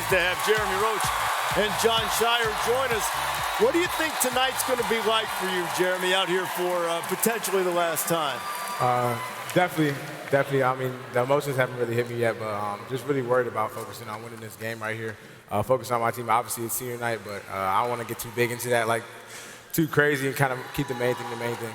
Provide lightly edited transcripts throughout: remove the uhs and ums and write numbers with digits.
pleased to have Jeremy Roach and Jon Scheyer join us. What do you think tonight's going to be like for you, Jeremy, out here for potentially the last time? Definitely. I mean, the emotions haven't really hit me yet, but just really worried about focusing on winning this game right here. Focus on my team. Obviously, it's senior night, but I don't want to get too big into that, like too crazy, and kind of keep the main thing the main thing.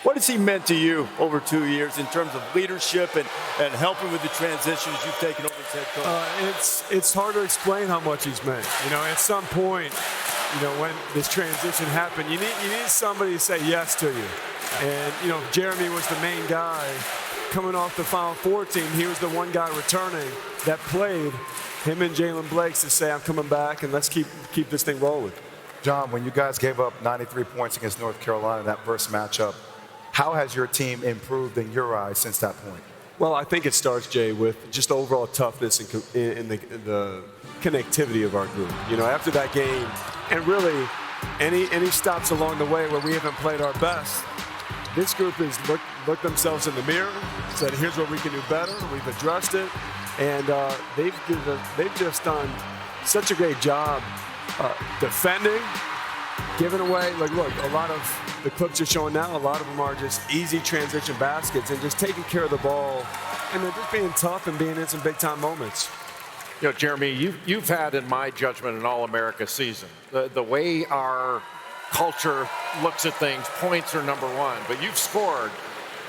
What has he meant to you over 2 years in terms of leadership and helping with the transitions you've taken over as head coach? It's hard to explain how much he's meant. You know, at some point, you know, when this transition happened, you need somebody to say yes to you. And, you know, Jeremy was the main guy coming off the Final Four team. He was the one guy returning that played him and Jalen Blakes to say, I'm coming back, and let's keep this thing rolling. Jon, when you guys gave up 93 points against North Carolina in that first matchup, how has your team improved in your eyes since that point? Well, I think it starts, Jay, with just overall toughness in the connectivity of our group. You know, after that game, and really any stops along the way where we haven't played our best, this group has looked themselves in the mirror, said, here's what we can do better. We've addressed it, and they've just done such a great job defending, giving away. Like, look, a lot of the clips you're showing now, a lot of them are just easy transition baskets and just taking care of the ball, and they're just being tough and being in some big-time moments. You know, Jeremy, you've had, in my judgment, an All-America season. The way our culture looks at things, points are number one, but you've scored.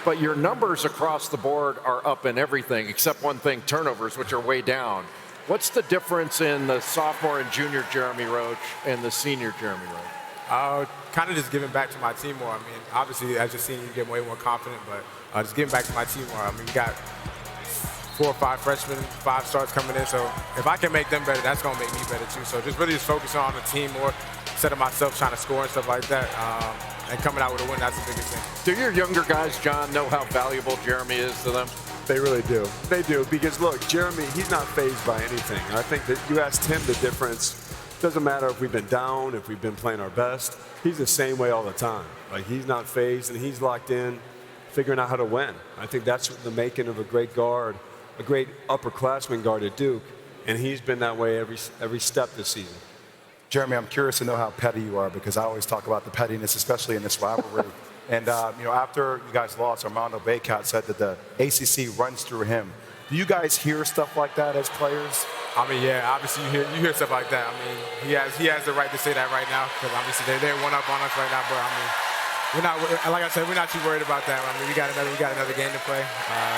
But your numbers across the board are up in everything, except one thing, turnovers, which are way down. What's the difference in the sophomore and junior Jeremy Roach and the senior Jeremy Roach? Kind of just giving back to my team more. I mean, obviously, as a senior, you get way more confident, but just giving back to my team more. I mean, we got 4 or 5 freshmen, 5 starts coming in, so if I can make them better, that's going to make me better too. So just really just focusing on the team more, instead of myself trying to score and stuff like that, and coming out with a win, that's the biggest thing. Do your younger guys, Jon, know how valuable Jeremy is to them? They really do. They do, because look, Jeremy, he's not fazed by anything. I think that you asked him the difference. Doesn't matter if we've been down, if we've been playing our best. He's the same way all the time. Like, he's not fazed, and he's locked in, figuring out how to win. I think that's the making of a great guard, a great upperclassman guard at Duke, and he's been that way every step this season. Jeremy, I'm curious to know how petty you are, because I always talk about the pettiness, especially in this rivalry. And, you know, after you guys lost, Armando Bacot said that the ACC runs through him. Do you guys hear stuff like that as players? I mean, yeah, obviously you hear stuff like that. I mean, he has the right to say that right now, because obviously they're one up on us right now. But I mean, we're not, like I said, we're not too worried about that. I mean, we got another game to play.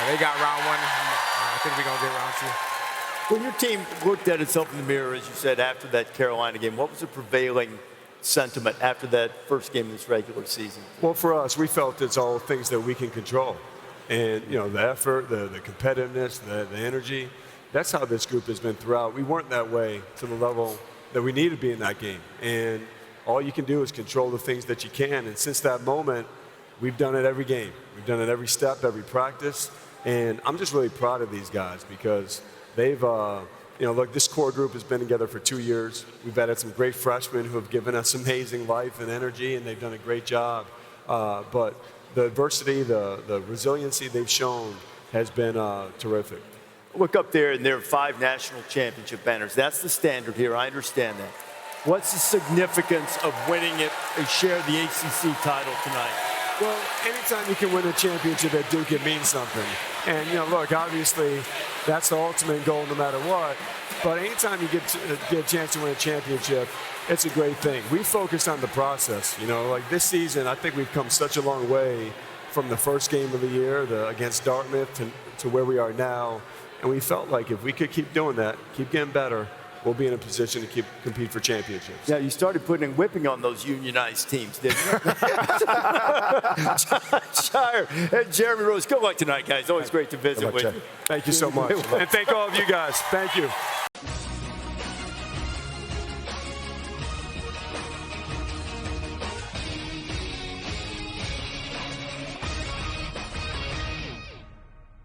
They got round 1. I think we're gonna get round 2. When your team looked at itself in the mirror, as you said, after that Carolina game, what was the prevailing sentiment after that first game of this regular season? Well, for us, we felt it's all things that we can control. And, you know, the effort, the competitiveness, the energy, that's how this group has been throughout. We weren't that way to the level that we need to be in that game. And all you can do is control the things that you can. And since that moment, we've done it every game. We've done it every step, every practice. And I'm just really proud of these guys, because they've, you know, look, this core group has been together for 2 years. We've added some great freshmen who have given us amazing life and energy, and they've done a great job. But the adversity, the resiliency they've shown has been terrific. Look up there, and there are 5 national championship banners. That's the standard here. I understand that. What's the significance of winning it and share the ACC title tonight? Well, anytime you can win a championship at Duke, it means something. And, you know, look, obviously, that's the ultimate goal no matter what. But anytime you get a chance to win a championship, it's a great thing. We focused on the process. You know, like this season, I think we've come such a long way from the first game of the year against Dartmouth to where we are now. And we felt like if we could keep doing that, keep getting better, we'll be in a position to compete for championships. Yeah, you started putting whipping on those unionized teams, didn't you? Jon Scheyer and Jeremy Roach. Good luck tonight, guys. Always great to visit with you. Thank you so much. And thank all of you guys. Thank you.